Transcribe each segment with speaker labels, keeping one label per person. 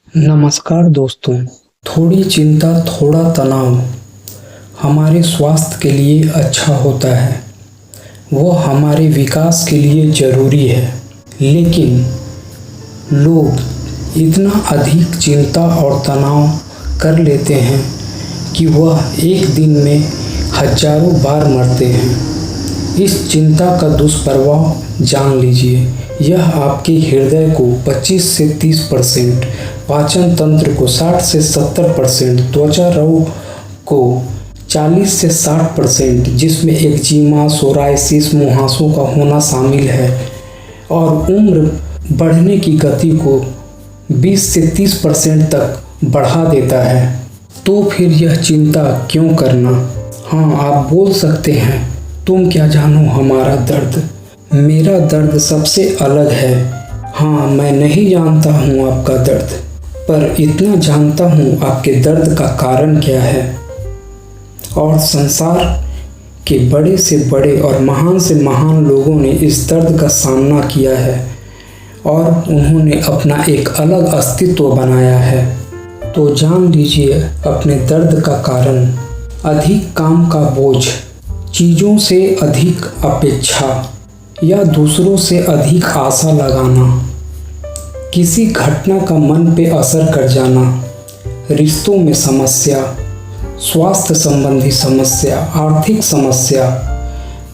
Speaker 1: नमस्कार दोस्तों। थोड़ी चिंता थोड़ा तनाव हमारे स्वास्थ्य के लिए अच्छा होता है, वो हमारे विकास के लिए ज़रूरी है। लेकिन लोग इतना अधिक चिंता और तनाव कर लेते हैं कि वह एक दिन में हजारों बार मरते हैं। इस चिंता का दुष्प्रभाव जान लीजिए। यह आपके हृदय को 25 से 30%, पाचन तंत्र को 60 से 70%, त्वचा रोग को 40 से 60%, जिसमें एक्जिमा, सोराइसिस, मुहासों का होना शामिल है, और उम्र बढ़ने की गति को 20 से 30% तक बढ़ा देता है। तो फिर यह चिंता क्यों करना? हाँ, आप बोल सकते हैं, तुम क्या जानो हमारा दर्द। मेरा दर्द सबसे अलग है। हाँ, मैं नहीं जानता हूँ आपका दर्द, पर इतना जानता हूँ आपके दर्द का कारण क्या है। और संसार के बड़े से बड़े और महान से महान लोगों ने इस दर्द का सामना किया है और उन्होंने अपना एक अलग अस्तित्व बनाया है। तो जान लीजिए अपने दर्द का कारण। अधिक काम का बोझ, चीज़ों से अधिक अपेक्षा या दूसरों से अधिक आशा लगाना, किसी घटना का मन पे असर कर जाना, रिश्तों में समस्या, स्वास्थ्य संबंधी समस्या, आर्थिक समस्या,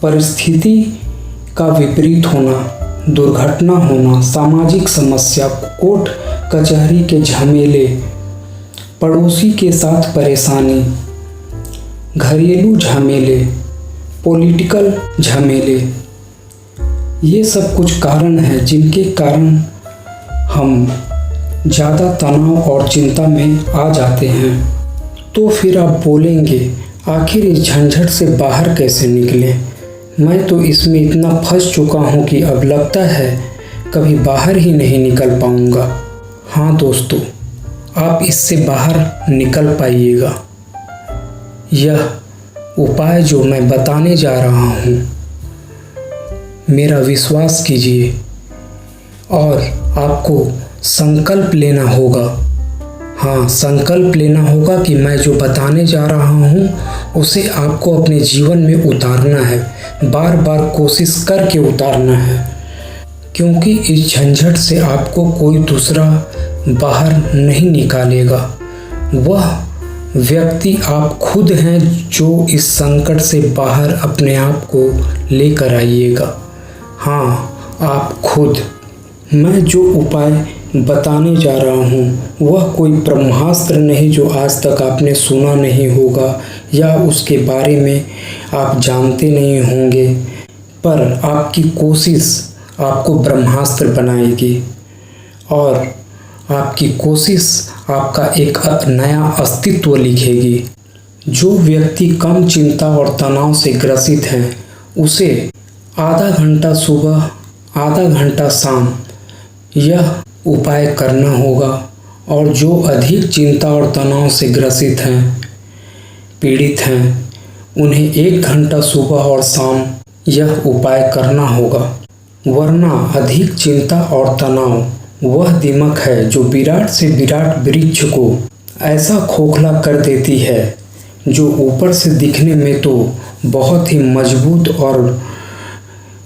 Speaker 1: परिस्थिति का विपरीत होना, दुर्घटना होना, सामाजिक समस्या, कोर्ट कचहरी के झमेले, पड़ोसी के साथ परेशानी, घरेलू झमेले, पॉलिटिकल झमेले, ये सब कुछ कारण हैं जिनके कारण हम ज़्यादा तनाव और चिंता में आ जाते हैं। तो फिर आप बोलेंगे, आखिर इस झंझट से बाहर कैसे निकलें? मैं तो इसमें इतना फंस चुका हूँ कि अब लगता है कभी बाहर ही नहीं निकल पाऊँगा। हाँ दोस्तों, आप इससे बाहर निकल पाइएगा। यह उपाय जो मैं बताने जा रहा हूँ, मेरा विश्वास कीजिए और आपको संकल्प लेना होगा। हाँ, संकल्प लेना होगा कि मैं जो बताने जा रहा हूँ उसे आपको अपने जीवन में उतारना है, बार बार कोशिश करके उतारना है, क्योंकि इस झंझट से आपको कोई दूसरा बाहर नहीं निकालेगा। वह व्यक्ति आप खुद हैं जो इस संकट से बाहर अपने आप को लेकर आइएगा। हाँ, आप खुद। मैं जो उपाय बताने जा रहा हूँ वह कोई ब्रह्मास्त्र नहीं जो आज तक आपने सुना नहीं होगा या उसके बारे में आप जानते नहीं होंगे, पर आपकी कोशिश आपको ब्रह्मास्त्र बनाएगी और आपकी कोशिश आपका एक नया अस्तित्व लिखेगी। जो व्यक्ति कम चिंता और तनाव से ग्रसित हैं उसे आधा घंटा सुबह, आधा घंटा शाम यह उपाय करना होगा, और जो अधिक चिंता और तनाव से ग्रसित हैं, पीड़ित हैं, उन्हें 1 घंटा सुबह और शाम यह उपाय करना होगा। वरना अधिक चिंता और तनाव वह दीमक है जो विराट से विराट वृक्ष को ऐसा खोखला कर देती है, जो ऊपर से दिखने में तो बहुत ही मजबूत और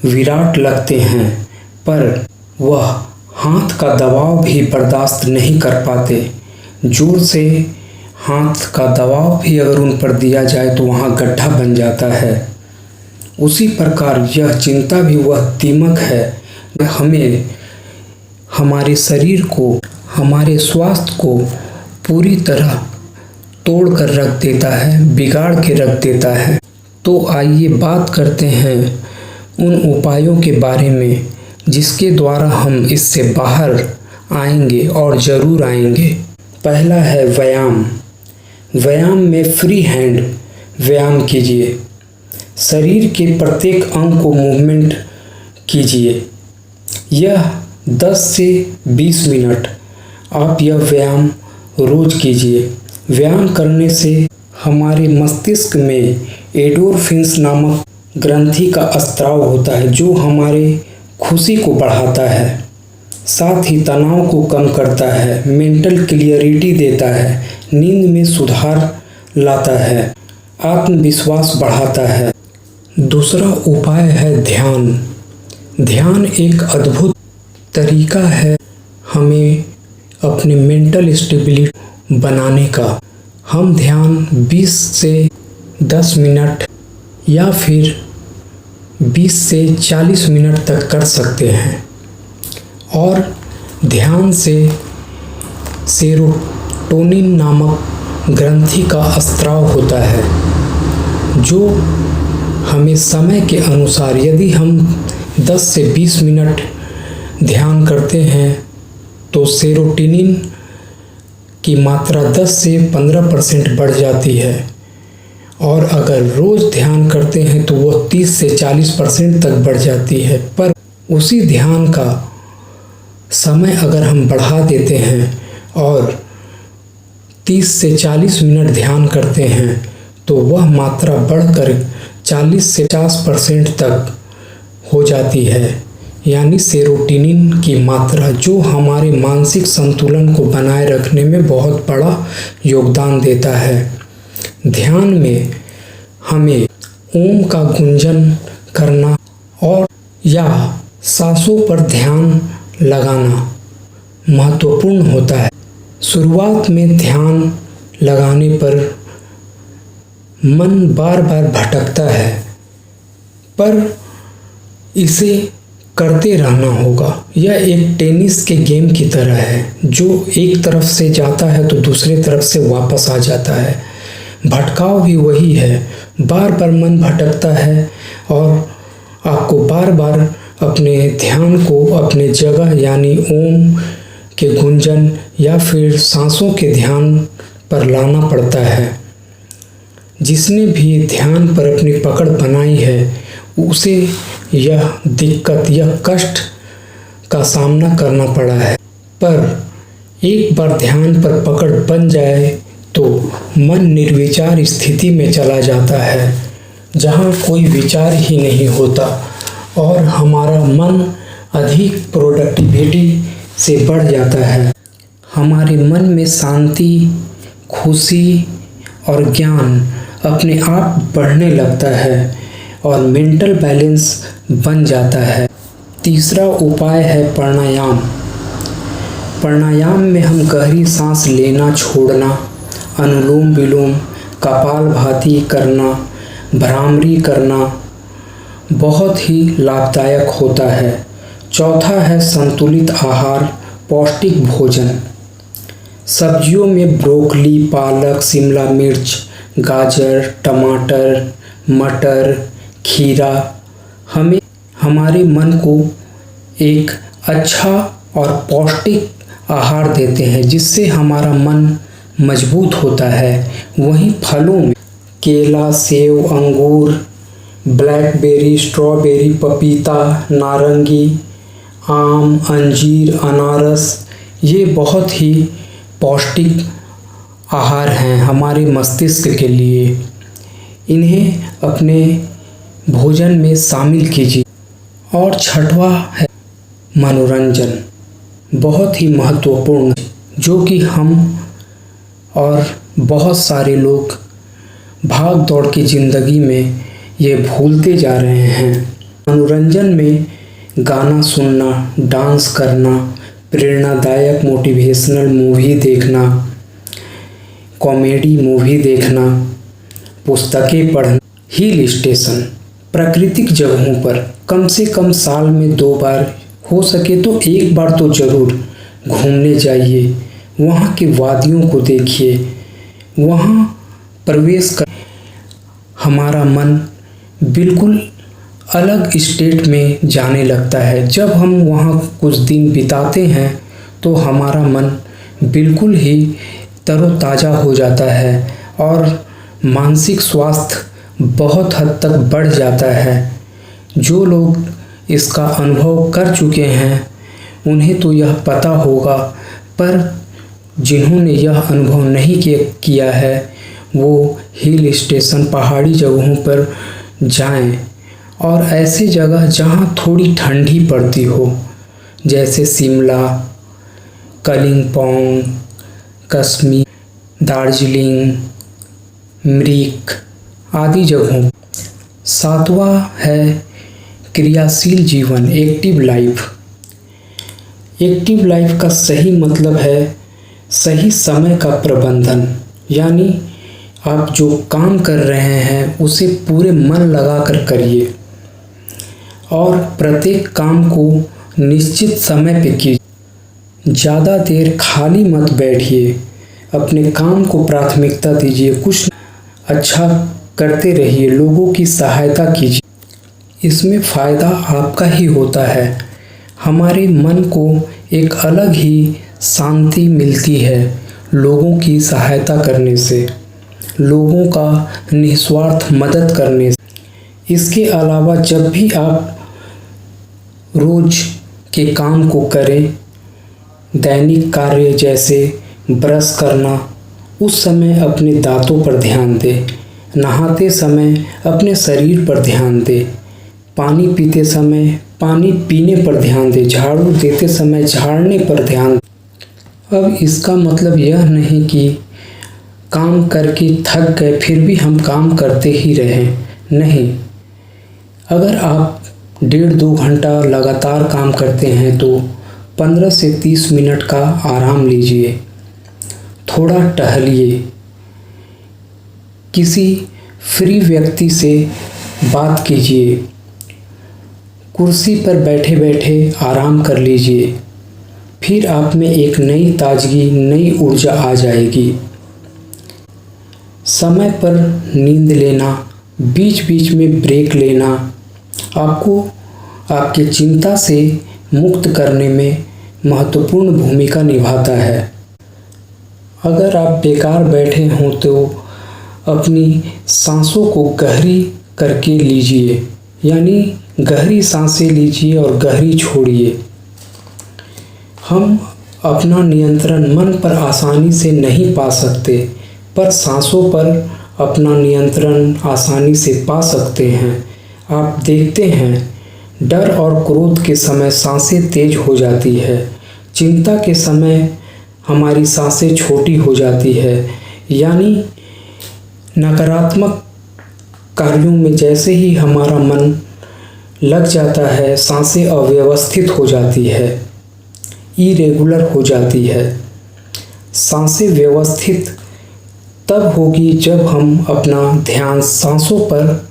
Speaker 1: विराट लगते हैं, पर वह हाथ का दबाव भी बर्दाश्त नहीं कर पाते। जोर से हाथ का दबाव भी अगर उन पर दिया जाए तो वहाँ गड्ढा बन जाता है। उसी प्रकार यह चिंता भी वह दीमक है, हमें, हमारे शरीर को, हमारे स्वास्थ्य को पूरी तरह तोड़ कर रख देता है, बिगाड़ के रख देता है। तो आइए बात करते हैं उन उपायों के बारे में जिसके द्वारा हम इससे बाहर आएंगे, और ज़रूर आएंगे। पहला है व्यायाम। व्यायाम में फ्री हैंड व्यायाम कीजिए। शरीर के प्रत्येक अंग को मूवमेंट कीजिए। यह 10 से 20 मिनट आप यह व्यायाम रोज कीजिए। व्यायाम करने से हमारे मस्तिष्क में एंडोर्फिन्स नामक ग्रंथि का स्राव होता है जो हमारे खुशी को बढ़ाता है। साथ ही तनाव को कम करता है, मेंटल क्लियरिटी देता है, नींद में सुधार लाता है, आत्मविश्वास बढ़ाता है। दूसरा उपाय है ध्यान। ध्यान एक अद्भुत तरीका है हमें अपने मेंटल स्टेबिलिटी बनाने का। हम ध्यान 20 से 10 मिनट या फिर 20 से 40 मिनट तक कर सकते हैं और ध्यान से सेरोटोनिन नामक ग्रंथि का स्राव होता है, जो हमें समय के अनुसार, यदि हम 10 से 20 मिनट ध्यान करते हैं तो सेरोटोनिन की मात्रा 10 से 15% बढ़ जाती है और अगर रोज़ ध्यान करते हैं तो वह 30 से 40% तक बढ़ जाती है। पर उसी ध्यान का समय अगर हम बढ़ा देते हैं और 30 से 40 मिनट ध्यान करते हैं तो वह मात्रा बढ़कर 40 से 50% तक हो जाती है, यानी सेरोटोनिन की मात्रा, जो हमारे मानसिक संतुलन को बनाए रखने में बहुत बड़ा योगदान देता है। ध्यान में हमें ओम का गुंजन करना और या सांसों पर ध्यान लगाना महत्वपूर्ण होता है। शुरुआत में ध्यान लगाने पर मन बार बार भटकता है, पर इसे करते रहना होगा। यह एक टेनिस के गेम की तरह है, जो एक तरफ से जाता है तो दूसरे तरफ से वापस आ जाता है। भटकाव भी वही है, बार बार मन भटकता है और आपको बार बार अपने ध्यान को अपने जगह यानी ओम के गुंजन या फिर सांसों के ध्यान पर लाना पड़ता है। जिसने भी ध्यान पर अपनी पकड़ बनाई है उसे यह दिक्कत, यह कष्ट का सामना करना पड़ा है, पर एक बार ध्यान पर पकड़ बन जाए तो मन निर्विचार स्थिति में चला जाता है, जहाँ कोई विचार ही नहीं होता और हमारा मन अधिक प्रोडक्टिविटी से बढ़ जाता है। हमारे मन में शांति, खुशी और ज्ञान अपने आप बढ़ने लगता है और मेंटल बैलेंस बन जाता है। तीसरा उपाय है प्राणायाम। प्राणायाम में हम गहरी सांस लेना छोड़ना, अनुलोम विलोम, कपालभाति करना, भ्रामरी करना बहुत ही लाभदायक होता है। चौथा है संतुलित आहार, पौष्टिक भोजन। सब्जियों में ब्रोकली, पालक, शिमला मिर्च, गाजर, टमाटर, मटर, खीरा हमें हमारे मन को एक अच्छा और पौष्टिक आहार देते हैं, जिससे हमारा मन मजबूत होता है। वहीं फलों में केला, सेब, अंगूर, ब्लैकबेरी, स्ट्रॉबेरी, पपीता, नारंगी, आम, अंजीर, अनारस ये बहुत ही पौष्टिक आहार हैं हमारे मस्तिष्क के लिए। इन्हें अपने भोजन में शामिल कीजिए। और छठवां है मनोरंजन, बहुत ही महत्वपूर्ण, जो कि हम और बहुत सारे लोग भाग दौड़ की ज़िंदगी में ये भूलते जा रहे हैं। मनोरंजन में गाना सुनना, डांस करना, प्रेरणादायक मोटिवेशनल मूवी देखना, कॉमेडी मूवी देखना, पुस्तकें पढ़ना, हिल स्टेशन, प्राकृतिक जगहों पर कम से कम साल में 2 बार, हो सके तो 1 बार तो ज़रूर घूमने जाइए। वहाँ की वादियों को देखिए, वहाँ प्रवेश कर हमारा मन बिल्कुल अलग स्टेट में जाने लगता है। जब हम वहाँ कुछ दिन बिताते हैं तो हमारा मन बिल्कुल ही तरोताज़ा हो जाता है और मानसिक स्वास्थ्य बहुत हद तक बढ़ जाता है। जो लोग इसका अनुभव कर चुके हैं उन्हें तो यह पता होगा, पर जिन्होंने यह अनुभव नहीं किया है वो हिल स्टेशन, पहाड़ी जगहों पर जाएं और ऐसी जगह जहां थोड़ी ठंडी पड़ती हो, जैसे शिमला, कालिम्पोंग, कश्मीर, दार्जिलिंग, मिरिक आदि जगहों। सातवां है क्रियाशील जीवन, एक्टिव लाइफ। एक्टिव लाइफ का सही मतलब है सही समय का प्रबंधन, यानी आप जो काम कर रहे हैं उसे पूरे मन लगाकर करिए और प्रत्येक काम को निश्चित समय पे कीजिए। ज़्यादा देर खाली मत बैठिए, अपने काम को प्राथमिकता दीजिए, कुछ अच्छा करते रहिए, लोगों की सहायता कीजिए। इसमें फ़ायदा आपका ही होता है। हमारे मन को एक अलग ही शांति मिलती है लोगों की सहायता करने से, लोगों का निस्वार्थ मदद करने से। इसके अलावा जब भी आप रोज़ के काम को करें, दैनिक कार्य जैसे ब्रश करना, उस समय अपने दांतों पर ध्यान दें, नहाते समय अपने शरीर पर ध्यान दें, पानी पीते समय पानी पीने पर ध्यान दें, झाड़ू देते समय झाड़ने पर ध्यान दें। अब इसका मतलब यह नहीं कि काम करके थक गए फिर भी हम काम करते ही रहें, नहीं। अगर आप 1.5-2 घंटा लगातार काम करते हैं तो 15 से 30 मिनट का आराम लीजिए, थोड़ा टहलिए, किसी फ्री व्यक्ति से बात कीजिए, कुर्सी पर बैठे बैठे आराम कर लीजिए, फिर आप में एक नई ताजगी, नई ऊर्जा आ जाएगी। समय पर नींद लेना, बीच बीच में ब्रेक लेना आपको आपकी चिंता से मुक्त करने में महत्वपूर्ण भूमिका निभाता है। अगर आप बेकार बैठे हों तो अपनी सांसों को गहरी करके लीजिए, यानी गहरी सांसें लीजिए और गहरी छोड़िए। हम अपना नियंत्रण मन पर आसानी से नहीं पा सकते, पर सांसों पर अपना नियंत्रण आसानी से पा सकते हैं। आप देखते हैं, डर और क्रोध के समय सांसें तेज हो जाती है, चिंता के समय हमारी सांसें छोटी हो जाती है, यानी नकारात्मक कार्यों में जैसे ही हमारा मन लग जाता है, सांसें अव्यवस्थित हो जाती है, इरेगुलर हो जाती है। सांसें व्यवस्थित तब होगी जब हम अपना ध्यान सांसों पर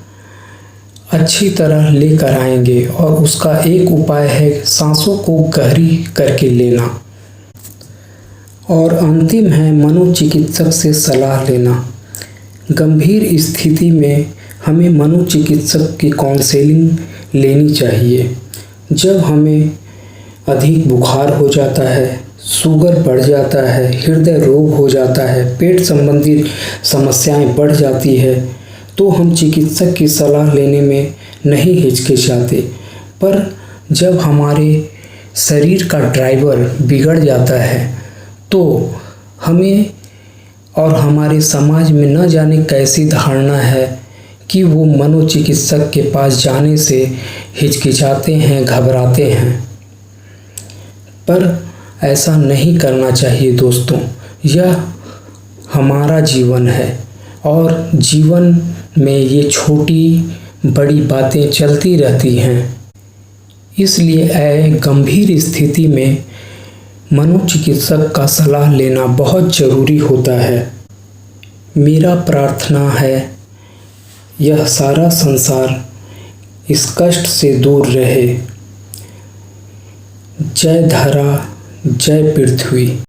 Speaker 1: अच्छी तरह लेकर आएंगे, और उसका एक उपाय है सांसों को गहरी करके लेना। और अंतिम है मनोचिकित्सक से सलाह लेना। गंभीर स्थिति में हमें मनोचिकित्सक की काउंसलिंग लेनी चाहिए। जब हमें अधिक बुखार हो जाता है, शुगर बढ़ जाता है, हृदय रोग हो जाता है, पेट संबंधी समस्याएं बढ़ जाती है, तो हम चिकित्सक की सलाह लेने में नहीं हिचकिचाते। पर जब हमारे शरीर का ड्राइवर बिगड़ जाता है तो हमें और हमारे समाज में न जाने कैसी धारणा है कि वो मनोचिकित्सक के पास जाने से हिचकिचाते हैं, घबराते हैं। पर ऐसा नहीं करना चाहिए दोस्तों। यह हमारा जीवन है और जीवन में ये छोटी बड़ी बातें चलती रहती हैं। इसलिए गंभीर स्थिति में मनोचिकित्सक का सलाह लेना बहुत ज़रूरी होता है। मेरा प्रार्थना है यह सारा संसार इस कष्ट से दूर रहे। जय धरा, जय पृथ्वी।